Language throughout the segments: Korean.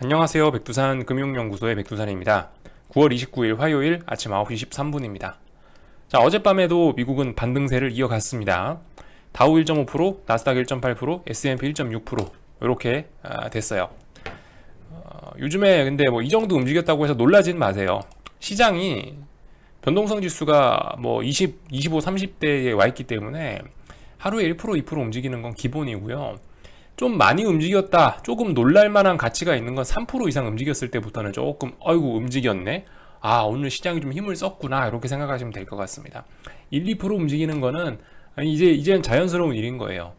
안녕하세요. 백두산 금융연구소의 백두산입니다. 9월 29일 화요일 아침 9시 13분입니다. 자, 어젯밤에도 미국은 반등세를 이어갔습니다. 다우 1.5%, 나스닥 1.8%, S&P 1.6% 이렇게 됐어요. 요즘에 근데 뭐 이 정도 움직였다고 해서 놀라진 마세요. 시장이 변동성 지수가 뭐 20, 25, 30대에 와 있기 때문에 하루에 1%, 2% 움직이는 건 기본이고요. 좀 많이 움직였다, 조금 놀랄만한 가치가 있는 건 3% 이상 움직였을 때부터는 조금 아이고 움직였네, 아 오늘 시장이 좀 힘을 썼구나 이렇게 생각하시면 될 것 같습니다. 1, 2% 움직이는 거는 아니 이제는 자연스러운 일인 거예요.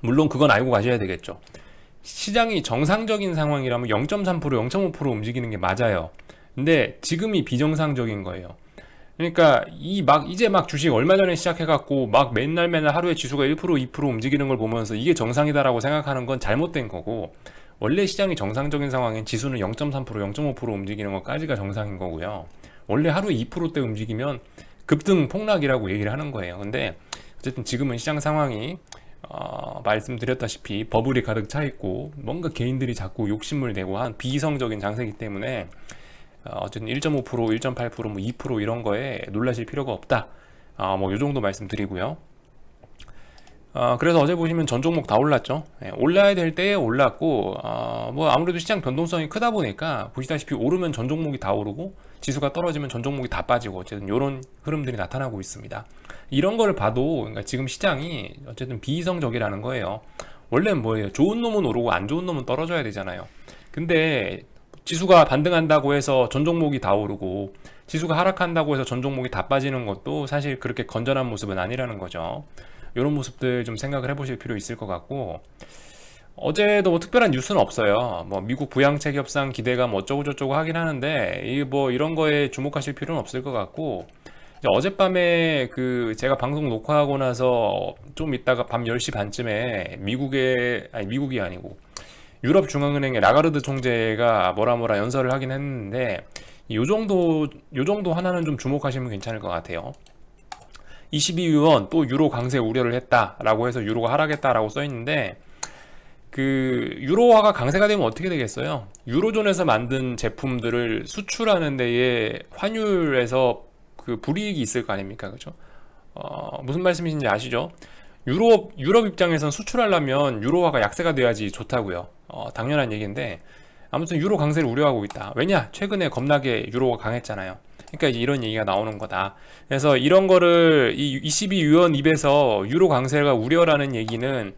물론 그건 알고 가셔야 되겠죠. 시장이 정상적인 상황이라면 0.3%, 0.5% 움직이는 게 맞아요. 근데 지금이 비정상적인 거예요. 그러니까 이제 막 주식 얼마 전에 시작해갖고 막 맨날 하루에 지수가 1% 2% 움직이는 걸 보면서 이게 정상이다라고 생각하는 건 잘못된 거고, 원래 시장이 정상적인 상황엔 지수는 0.3% 0.5% 움직이는 것까지가 정상인 거고요. 원래 하루에 2%대 움직이면 급등 폭락이라고 얘기를 하는 거예요. 근데 어쨌든 지금은 시장 상황이 말씀드렸다시피 버블이 가득 차 있고 뭔가 개인들이 자꾸 욕심을 내고 한 비이성적인 장세이기 때문에 어쨌든 1.5%, 1.8%, 뭐 2% 이런 거에 놀라실 필요가 없다. 뭐 요 정도 말씀드리고요. 그래서 어제 보시면 전 종목 다 올랐죠. 예, 올라야 될 때에 올랐고, 뭐 아무래도 시장 변동성이 크다 보니까 보시다시피 오르면 전 종목이 다 오르고 지수가 떨어지면 전 종목이 다 빠지고 어쨌든 이런 흐름들이 나타나고 있습니다. 이런 거를 봐도 그러니까 지금 시장이 어쨌든 비이성적이라는 거예요. 원래는 뭐예요? 좋은 놈은 오르고 안 좋은 놈은 떨어져야 되잖아요. 근데 지수가 반등한다고 해서 전 종목이 다 오르고 지수가 하락한다고 해서 전 종목이 다 빠지는 것도 사실 그렇게 건전한 모습은 아니라는 거죠. 이런 모습들 좀 생각을 해보실 필요 있을 것 같고, 어제도 뭐 특별한 뉴스는 없어요. 뭐 미국 부양책 협상 기대감 어쩌고 저쩌고 하긴 하는데 이 뭐 이런 거에 주목하실 필요는 없을 것 같고, 이제 어젯밤에 그 제가 방송 녹화하고 나서 좀 있다가 밤 10시 반쯤에 미국이 아니고 유럽 중앙은행의 라가르드 총재가 뭐라 연설을 하긴 했는데, 요 정도 하나는 좀 주목하시면 괜찮을 것 같아요. 22위원 또 유로 강세 우려를 했다라고 해서 유로가 하락했다라고 써 있는데, 그 유로화가 강세가 되면 어떻게 되겠어요? 유로존에서 만든 제품들을 수출하는 데에 환율에서 그 불이익이 있을 거 아닙니까? 그죠? 무슨 말씀이신지 아시죠? 유럽 입장에선 수출하려면 유로화가 약세가 돼야지 좋다고요. 당연한 얘기인데 아무튼 유로 강세를 우려하고 있다. 왜냐? 최근에 겁나게 유로가 강했잖아요. 그러니까 이제 이런 얘기가 나오는 거다. 그래서 이런 거를 이 22위원 입에서 유로 강세가 우려라는 얘기는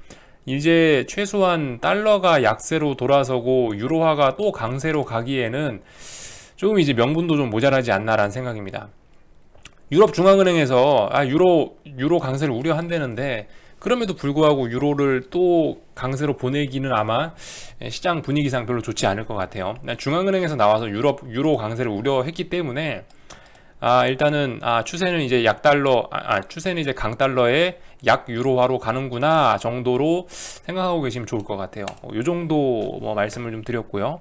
이제 최소한 달러가 약세로 돌아서고 유로화가 또 강세로 가기에는 조금 이제 명분도 좀 모자라지 않나라는 생각입니다. 유럽 중앙은행에서 유로 강세를 우려한다는데, 그럼에도 불구하고 유로를 또 강세로 보내기는 아마 시장 분위기상 별로 좋지 않을 것 같아요. 중앙은행에서 나와서 유로 강세를 우려했기 때문에 일단은 추세는 이제 추세는 이제 강달러에 약 유로화로 가는구나 정도로 생각하고 계시면 좋을 것 같아요. 요 정도 뭐 말씀을 좀 드렸고요.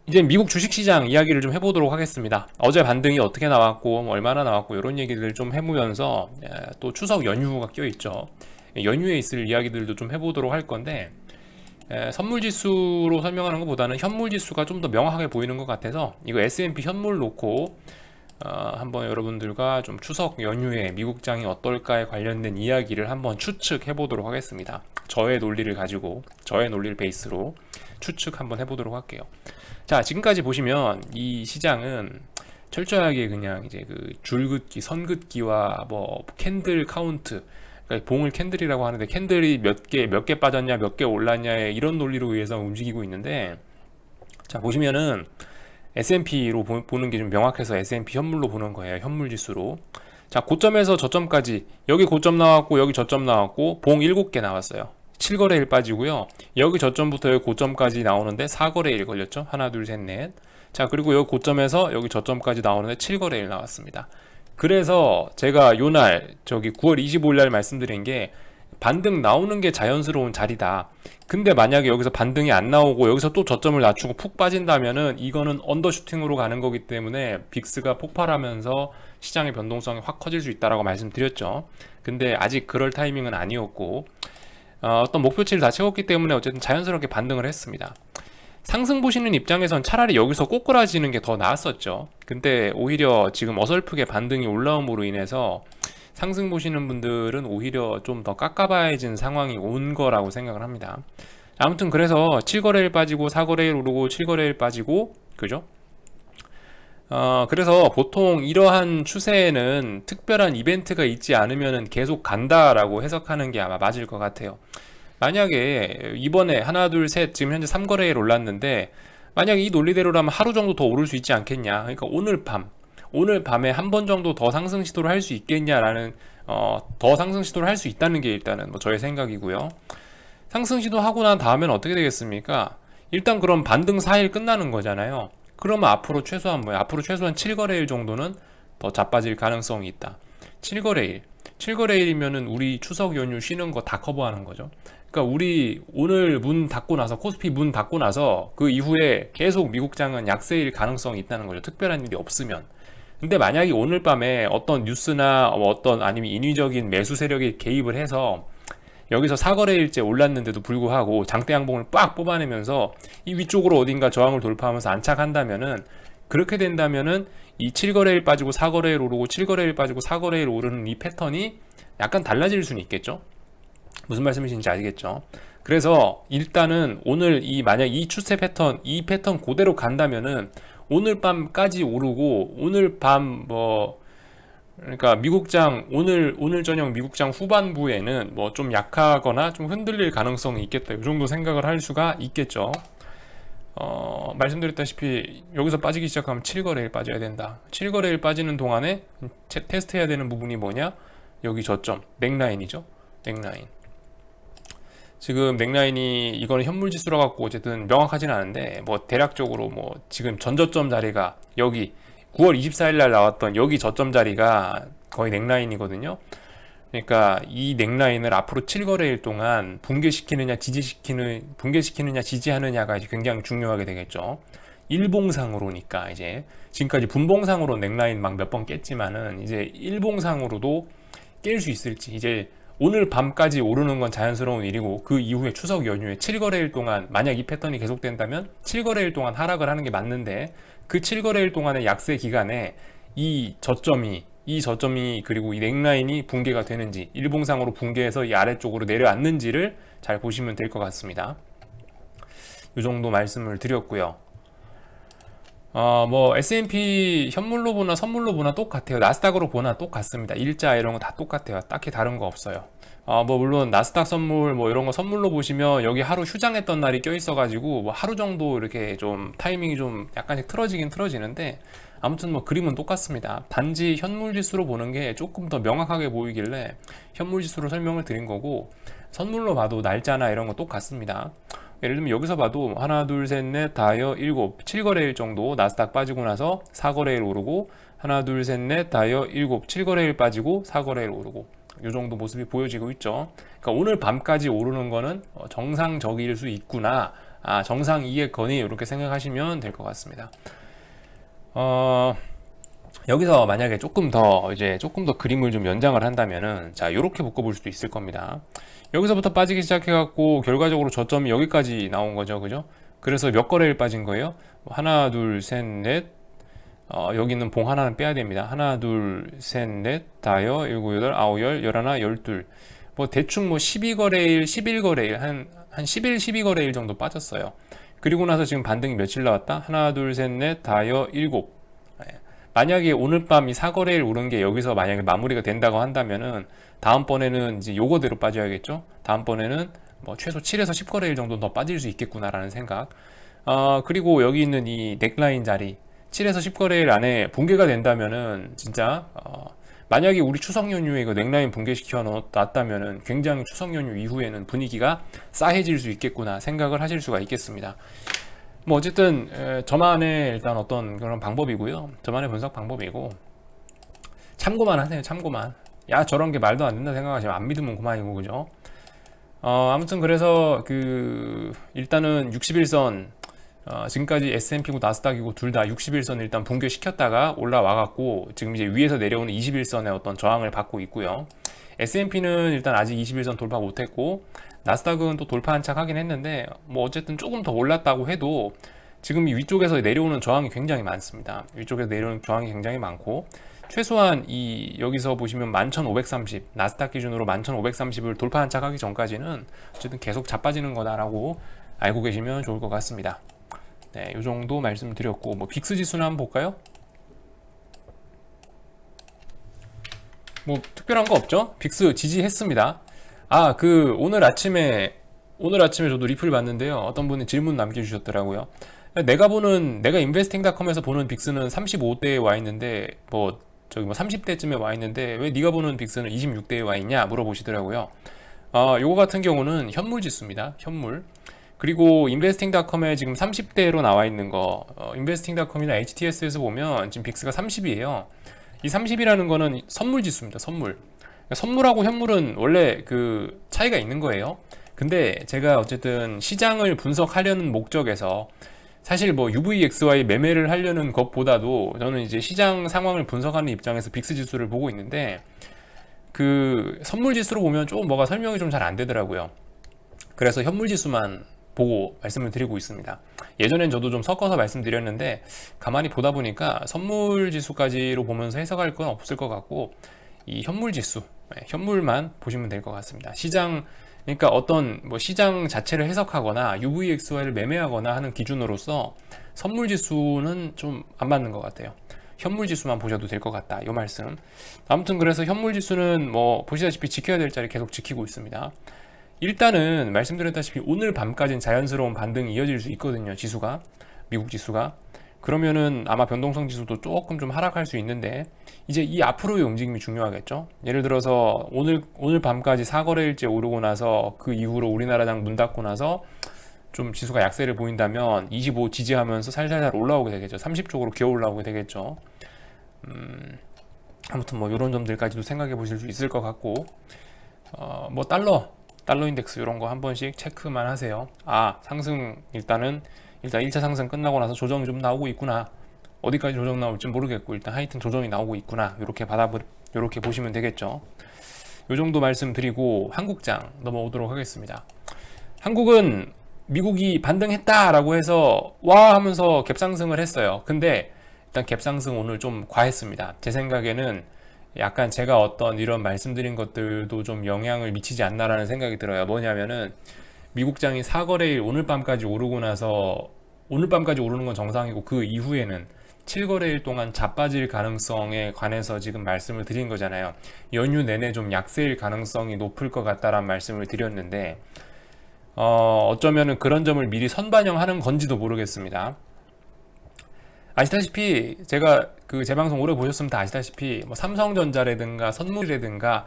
이제 미국 주식시장 이야기를 좀 해보도록 하겠습니다. 어제 반등이 어떻게 나왔고 뭐 얼마나 나왔고 이런 얘기들 좀 해보면서 또 추석 연휴가 껴있죠. 연휴에 있을 이야기들도 좀 해보도록 할 건데, 선물지수로 설명하는 것보다는 현물지수가 좀 더 명확하게 보이는 것 같아서 이거 S&P 현물 놓고 한번 여러분들과 좀 추석 연휴에 미국장이 어떨까에 관련된 이야기를 한번 추측해 보도록 하겠습니다. 저의 논리를 베이스로 추측 한번 해보도록 할게요. 자, 지금까지 보시면 이 시장은 철저하게 그냥 이제 그 줄긋기, 선긋기와 뭐 캔들 카운트, 그러니까 봉을 캔들이라고 하는데 캔들이 몇 개 빠졌냐, 몇 개 올랐냐의 이런 논리로 의해서 움직이고 있는데, 자, 보시면은 S&P로 보는 게 좀 명확해서 S&P 현물로 보는 거예요. 현물 지수로. 자, 고점에서 저점까지 여기 고점 나왔고 여기 저점 나왔고 봉 7개 나왔어요. 7거래일 빠지고요. 여기 저점부터 여기 고점까지 나오는데 4거래일 걸렸죠. 하나, 둘, 셋, 넷. 자, 그리고 여기 고점에서 여기 저점까지 나오는데 7거래일 나왔습니다. 그래서 제가 요날 저기 9월 25일 날 말씀드린 게 반등 나오는 게 자연스러운 자리다. 근데 만약에 여기서 반등이 안 나오고 여기서 또 저점을 낮추고 푹 빠진다면은 이거는 언더슈팅으로 가는 거기 때문에 빅스가 폭발하면서 시장의 변동성이 확 커질 수 있다라고 말씀드렸죠. 근데 아직 그럴 타이밍은 아니었고, 어떤 목표치를 다 채웠기 때문에 어쨌든 자연스럽게 반등을 했습니다. 상승 보시는 입장에선 차라리 여기서 꼬꾸라지는 게 더 나았었죠. 근데 오히려 지금 어설프게 반등이 올라옴으로 인해서 상승 보시는 분들은 오히려 좀 더 깎아봐야진 상황이 온 거라고 생각을 합니다. 아무튼 그래서 7거래일 빠지고 4거래일 오르고 7거래일 빠지고 그죠? 그래서 보통 이러한 추세에는 특별한 이벤트가 있지 않으면 계속 간다라고 해석하는 게 아마 맞을 것 같아요. 만약에 이번에 하나, 둘, 셋, 지금 현재 3거래일 올랐는데, 만약 이 논리대로라면 하루 정도 더 오를 수 있지 않겠냐. 그러니까 오늘 밤에 한 번 정도 더 상승 시도를 할 수 있겠냐라는, 더 상승 시도를 할 수 있다는 게 일단은 뭐 저의 생각이고요. 상승 시도하고 난 다음엔 어떻게 되겠습니까? 일단 그럼 반등 4일 끝나는 거잖아요. 그러면 앞으로 최소한 뭐야? 앞으로 최소한 7거래일 정도는 더 자빠질 가능성이 있다. 7거래일. 7거래일이면은 우리 추석 연휴 쉬는 거 다 커버하는 거죠. 그러니까 우리 오늘 문 닫고 나서 코스피 문 닫고 나서 그 이후에 계속 미국장은 약세일 가능성이 있다는 거죠. 특별한 일이 없으면. 근데 만약에 오늘 밤에 어떤 뉴스나 어떤 아니면 인위적인 매수 세력이 개입을 해서 여기서 4거래일째 올랐는데도 불구하고 장대 양봉을 빡 뽑아내면서 이 위쪽으로 어딘가 저항을 돌파하면서 안착한다면은, 그렇게 된다면은 이 7거래일 빠지고 4거래일 오르고 7거래일 빠지고 4거래일 오르는 이 패턴이 약간 달라질 수는 있겠죠. 무슨 말씀이신지 아시겠죠? 그래서 일단은 오늘 만약 이 추세 패턴, 이 패턴 그대로 간다면은 오늘 밤까지 오르고 오늘 밤 그러니까 미국장 오늘 저녁 미국장 후반부에는 뭐 좀 약하거나 좀 흔들릴 가능성이 있겠다. 이 정도 생각을 할 수가 있겠죠. 말씀드렸다시피 여기서 빠지기 시작하면 7거래일 빠져야 된다. 7거래일 빠지는 동안에 테스트해야 되는 부분이 뭐냐? 여기 저점, 넥라인이죠. 넥라인. 지금 넥라인이 이거는 현물지수라 갖고 어쨌든 명확하진 않은데 뭐 대략적으로 뭐 지금 전저점 자리가 여기 9월 24일 날 나왔던 여기 저점 자리가 거의 넥라인이거든요. 그러니까 이 넥라인을 앞으로 7거래일 동안 붕괴시키느냐 지지하느냐가 이제 굉장히 중요하게 되겠죠. 일봉상으로니까 이제 지금까지 분봉상으로 넥라인 막 몇 번 깼지만은 이제 일봉상으로도 깰 수 있을지, 이제 오늘 밤까지 오르는 건 자연스러운 일이고 그 이후에 추석 연휴에 7거래일 동안 만약 이 패턴이 계속된다면 7거래일 동안 하락을 하는 게 맞는데, 그 7거래일 동안의 약세 기간에 이 저점이 그리고 이 넥라인이 붕괴가 되는지, 일봉상으로 붕괴해서 이 아래쪽으로 내려앉는지를 잘 보시면 될 것 같습니다. 이 정도 말씀을 드렸고요. 뭐 S&P 현물로 보나 선물로 보나 똑같아요. 나스닥으로 보나 똑같습니다. 일자 이런 거 다 똑같아요. 딱히 다른 거 없어요. 뭐 물론 나스닥 선물 뭐 이런 거 선물로 보시면 여기 하루 휴장했던 날이 껴 있어 가지고 뭐 하루 정도 이렇게 좀 타이밍이 좀 약간씩 틀어지긴 틀어지는데, 아무튼 뭐 그림은 똑같습니다. 단지 현물 지수로 보는 게 조금 더 명확하게 보이길래 현물 지수로 설명을 드린 거고, 선물로 봐도 날짜나 이런 거 똑같습니다. 예를 들면 여기서 봐도 하나, 둘, 셋, 넷, 다여, 일곱, 7거래일 정도 나스닥 빠지고 나서 4거래일 오르고, 하나, 둘, 셋, 넷, 다여, 일곱, 7거래일 빠지고 4거래일 오르고, 이 정도 모습이 보여지고 있죠. 그러니까 오늘 밤까지 오르는 거는 정상적일 수 있구나, 정상이겠거니 이렇게 생각하시면 될 것 같습니다. 여기서 만약에 조금 더 그림을 좀 연장을 한다면은, 자, 요렇게 묶어볼 수도 있을 겁니다. 여기서부터 빠지기 시작해갖고 결과적으로 저점이 여기까지 나온 거죠, 그죠? 그래서 몇 거래일 빠진 거예요? 하나, 둘, 셋, 넷. 여기는 봉 하나는 빼야 됩니다. 하나, 둘, 셋, 넷, 다여, 일곱, 여덟, 아홉, 열, 열하나, 열둘. 뭐 대충 뭐 12거래일, 11거래일, 한 11, 12거래일 정도 빠졌어요. 그리고 나서 지금 반등이 며칠 나왔다? 하나, 둘, 셋, 넷, 다여, 일곱. 만약에 오늘 밤 이 4거래일 오른 게 여기서 만약에 마무리가 된다고 한다면은 다음번에는 이제 요거대로 빠져야겠죠. 다음번에는 뭐 최소 7에서 10거래일 정도 더 빠질 수 있겠구나라는 생각. 그리고 여기 있는 이 넥라인 자리 7에서 10거래일 안에 붕괴가 된다면은 진짜 만약에 우리 추석 연휴에 이거 넥라인 붕괴시켜 놨다면은 굉장히 추석 연휴 이후에는 분위기가 싸해질 수 있겠구나 생각을 하실 수가 있겠습니다. 뭐 어쨌든 저만의 일단 어떤 그런 방법이고요. 저만의 분석 방법이고, 참고만 하세요. 참고만. 야, 저런 게 말도 안 된다 생각하시면 안 믿으면 그만이고, 그죠? 아무튼 그래서 일단은 61선, 지금까지 S&P고 나스닥이고 둘 다 61선 일단 붕괴시켰다가 올라와 갖고 지금 이제 위에서 내려오는 21선의 어떤 저항을 받고 있고요. S&P는 일단 아직 21선 돌파 못했고 나스닥은 또 돌파 한착 하긴 했는데 뭐 어쨌든 조금 더 올랐다고 해도 지금 이 위쪽에서 내려오는 저항이 굉장히 많습니다. 위쪽에서 내려오는 저항이 굉장히 많고 최소한 이 여기서 보시면 11,530 나스닥 기준으로 11,530을 돌파 한착하기 전까지는 어쨌든 계속 자빠지는 거다라고 알고 계시면 좋을 것 같습니다. 네, 이 정도 말씀드렸고 뭐 빅스 지수나 한번 볼까요? 뭐 특별한 거 없죠? 빅스 지지했습니다. 아, 오늘 아침에 저도 리플 봤는데요. 어떤 분이 질문 남겨주셨더라고요. 내가 인베스팅닷컴에서 보는 빅스는 35대에 와 있는데 뭐 저기 뭐 30대쯤에 와 있는데 왜 네가 보는 빅스는 26대에 와 있냐 물어보시더라고요. 요거 같은 경우는 현물 지수입니다. 현물. 그리고 인베스팅닷컴에 지금 30대로 나와 있는 거, 인베스팅닷컴이나 HTS에서 보면 지금 빅스가 30이에요. 이 30이라는 거는 선물 지수입니다. 선물. 선물하고 현물은 원래 그 차이가 있는 거예요. 근데 제가 어쨌든 시장을 분석하려는 목적에서 사실 뭐 UVXY 매매를 하려는 것보다도 저는 이제 시장 상황을 분석하는 입장에서 빅스 지수를 보고 있는데 그 선물 지수로 보면 조금 뭐가 설명이 좀 잘 안 되더라고요. 그래서 현물 지수만 보고 말씀을 드리고 있습니다. 예전엔 저도 좀 섞어서 말씀드렸는데 가만히 보다 보니까 선물 지수까지로 보면서 해석할 건 없을 것 같고 이 현물 지수, 현물만 보시면 될 것 같습니다. 시장 그러니까 어떤 뭐 시장 자체를 해석하거나 UVXY를 매매하거나 하는 기준으로서 선물 지수는 좀 안 맞는 것 같아요. 현물 지수만 보셔도 될 것 같다. 이 말씀. 아무튼 그래서 현물 지수는 뭐 보시다시피 지켜야 될 자리 계속 지키고 있습니다. 일단은 말씀드렸다시피 오늘 밤까지는 자연스러운 반등이 이어질 수 있거든요. 지수가 미국 지수가 그러면은 아마 변동성 지수도 조금 좀 하락할 수 있는데 이제 이 앞으로의 움직임이 중요하겠죠. 예를 들어서 오늘 밤까지 4거래일째 오르고 나서 그 이후로 우리나라장 문 닫고 나서 좀 지수가 약세를 보인다면 25 지지하면서 살살살 올라오게 되겠죠. 30 쪽으로 기어 올라오게 되겠죠. 아무튼 뭐 이런 점들까지도 생각해 보실 수 있을 것 같고 뭐 달러 인덱스 이런 거 한 번씩 체크만 하세요. 아, 상승 일단 1차 상승 끝나고 나서 조정이 좀 나오고 있구나. 어디까지 조정 나올지 모르겠고 일단 하여튼 조정이 나오고 있구나. 이렇게 보시면 되겠죠. 이 정도 말씀드리고 한국장 넘어오도록 하겠습니다. 한국은 미국이 반등했다라고 해서 와 하면서 갭상승을 했어요. 근데 일단 갭상승 오늘 좀 과했습니다. 제 생각에는 약간 제가 어떤 이런 말씀드린 것들도 좀 영향을 미치지 않나라는 생각이 들어요. 뭐냐면은 미국장이 4거래일 오늘 밤까지 오르고 나서 오늘 밤까지 오르는 건 정상이고 그 이후에는 7거래일 동안 자빠질 가능성에 관해서 지금 말씀을 드린 거잖아요. 연휴 내내 좀 약세일 가능성이 높을 것 같다라는 말씀을 드렸는데 어쩌면은 그런 점을 미리 선반영하는 건지도 모르겠습니다. 아시다시피 제가 그 제 방송 오래 보셨으면 다 아시다시피 뭐 삼성전자라든가 선물이라든가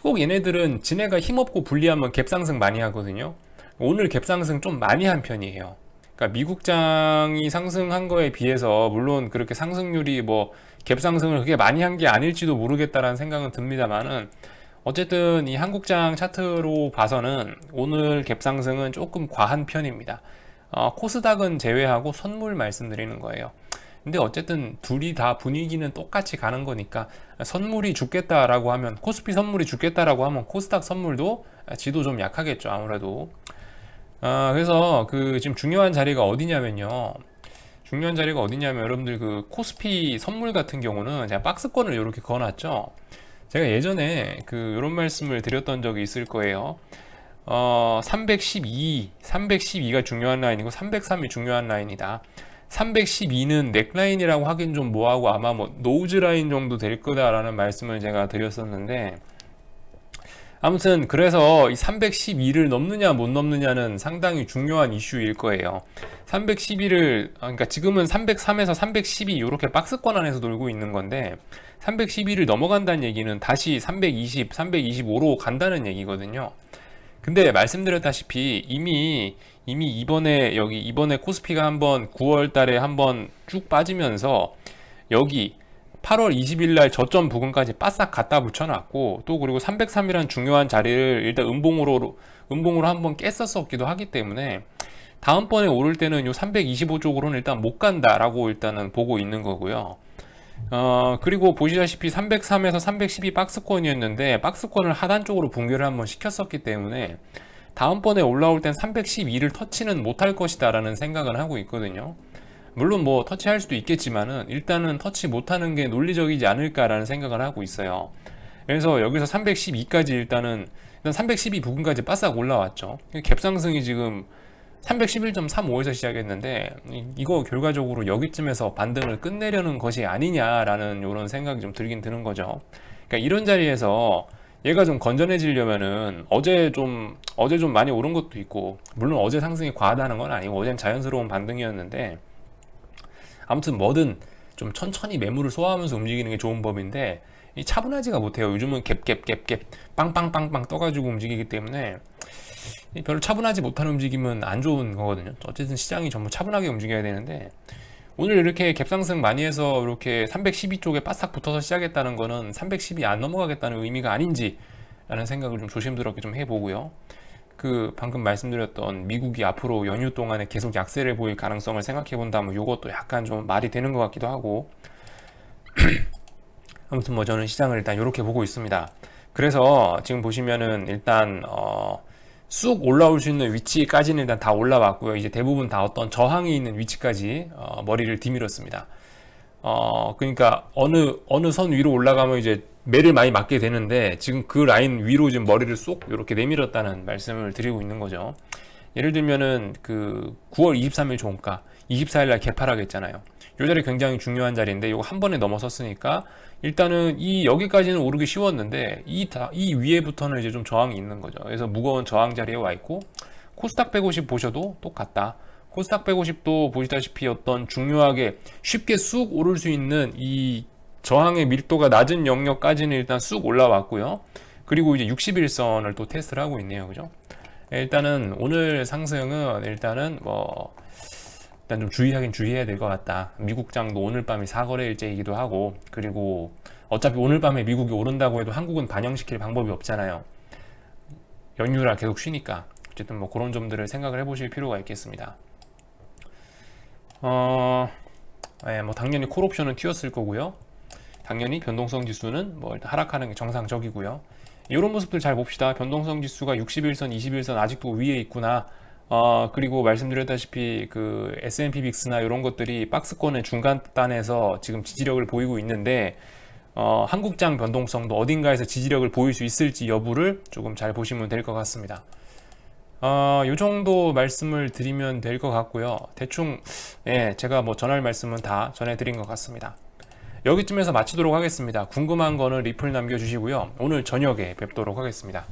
꼭 얘네들은 지네가 힘없고 불리하면 갭상승 많이 하거든요. 오늘 갭상승 좀 많이 한 편이에요. 그러니까 미국장이 상승한 거에 비해서 물론 그렇게 상승률이 뭐 갭상승을 그렇게 많이 한 게 아닐지도 모르겠다라는 생각은 듭니다만은 어쨌든 이 한국장 차트로 봐서는 오늘 갭상승은 조금 과한 편입니다. 코스닥은 제외하고 선물 말씀드리는 거예요. 근데 어쨌든 둘이 다 분위기는 똑같이 가는 거니까 선물이 죽겠다라고 하면 코스피 선물이 죽겠다라고 하면 코스닥 선물도 지도 좀 약하겠죠 아무래도. 그래서 그 지금 중요한 자리가 어디냐면요. 중요한 자리가 어디냐면 여러분들 그 코스피 선물 같은 경우는 제가 박스권을 이렇게 그어놨죠. 제가 예전에 그 이런 말씀을 드렸던 적이 있을 거예요. 312가 중요한 라인이고 303이 중요한 라인이다. 312는 넥라인이라고 하긴 좀 뭐하고 아마 뭐 노우즈 라인 정도 될 거다라는 말씀을 제가 드렸었는데 아무튼 그래서 이 312를 넘느냐 못 넘느냐는 상당히 중요한 이슈일 거예요. 312를 그러니까 지금은 303에서 312 이렇게 박스권 안에서 놀고 있는 건데 312를 넘어간다는 얘기는 다시 320, 325로 간다는 얘기거든요. 근데 말씀드렸다시피 이미 이번에 코스피가 한번 9월 달에 한번 쭉 빠지면서 여기 8월 20일 날 저점 부근까지 바싹 갖다 붙여놨고 또 그리고 303이라는 중요한 자리를 일단 음봉으로 한번 깼었기도 하기 때문에 다음번에 오를 때는 요 325 쪽으로는 일단 못 간다라고 일단은 보고 있는 거고요. 그리고 보시다시피 303에서 312 박스권이었는데 박스권을 하단 쪽으로 붕괴를 한번 시켰었기 때문에 다음번에 올라올 땐 312를 터치는 못할 것이다 라는 생각을 하고 있거든요. 물론 뭐 터치할 수도 있겠지만은 일단은 터치 못하는 게 논리적이지 않을까라는 생각을 하고 있어요. 그래서 여기서 312까지 일단 312 부근까지 바싹 올라왔죠. 갭상승이 지금 311.35에서 시작했는데 이거 결과적으로 여기쯤에서 반등을 끝내려는 것이 아니냐라는 이런 생각이 좀 들긴 드는 거죠. 그러니까 이런 자리에서 얘가 좀 건전해지려면은 어제 좀 많이 오른 것도 있고, 물론 어제 상승이 과하다는 건 아니고 어젠 자연스러운 반등이었는데, 아무튼 뭐든 좀 천천히 매물을 소화하면서 움직이는 게 좋은 법인데 이 차분하지가 못해요. 요즘은 갭 빵빵빵빵 떠가지고 움직이기 때문에 별로 차분하지 못한 움직임은 안 좋은 거거든요. 어쨌든 시장이 전부 차분하게 움직여야 되는데, 오늘 이렇게 갭상승 많이 해서 이렇게 312 쪽에 바싹 붙어서 시작했다는 거는 310이 안 넘어가겠다는 의미가 아닌지 라는 생각을 좀 조심스럽게 좀 해보고요. 그 방금 말씀드렸던 미국이 앞으로 연휴 동안에 계속 약세를 보일 가능성을 생각해 본다면 이것도 약간 좀 말이 되는 것 같기도 하고, 아무튼 뭐 저는 시장을 일단 이렇게 보고 있습니다. 그래서 지금 보시면은 일단 쑥 올라올 수 있는 위치까지는 일단 다 올라왔고요. 이제 대부분 다 어떤 저항이 있는 위치까지 머리를 디밀었습니다. 그러니까 어느 선 위로 올라가면 이제 매를 많이 맞게 되는데, 지금 그 라인 위로 지금 머리를 쏙 이렇게 내밀었다는 말씀을 드리고 있는 거죠. 예를 들면은 그 9월 23일 종가 24일 날 개파라겠잖아요. 이 자리 굉장히 중요한 자리인데 이거 한 번에 넘어섰으니까 일단은 이 여기까지는 오르기 쉬웠는데 이 위에부터는 이제 좀 저항이 있는 거죠. 그래서 무거운 저항 자리에 와 있고, 코스닥 150 보셔도 똑같다. 코스닥 150도 보시다시피 어떤 중요하게 쉽게 쑥 오를 수 있는 이 저항의 밀도가 낮은 영역까지는 일단 쑥 올라왔고요. 그리고 이제 61선을 또 테스트를 하고 있네요. 그죠? 일단은 오늘 상승은 일단 좀 주의하긴 주의해야 될 것 같다. 미국장도 오늘 밤이 사거래일째이기도 하고, 그리고 어차피 오늘 밤에 미국이 오른다고 해도 한국은 반영시킬 방법이 없잖아요. 연휴라 계속 쉬니까. 어쨌든 뭐 그런 점들을 생각을 해보실 필요가 있겠습니다. 뭐 당연히 콜옵션은 튀었을 거고요. 당연히 변동성 지수는 뭐 일단 하락하는 게 정상적이고요. 이런 모습들 잘 봅시다. 변동성 지수가 61선, 21선 아직도 위에 있구나. 그리고 말씀드렸다시피 그 S&P 빅스나 이런 것들이 박스권의 중간단에서 지금 지지력을 보이고 있는데, 한국장 변동성도 어딘가에서 지지력을 보일 수 있을지 여부를 조금 잘 보시면 될 것 같습니다. 요 정도 말씀을 드리면 될 것 같고요. 대충 제가 뭐 전할 말씀은 다 전해드린 것 같습니다. 여기쯤에서 마치도록 하겠습니다. 궁금한 거는 리플 남겨주시고요. 오늘 저녁에 뵙도록 하겠습니다.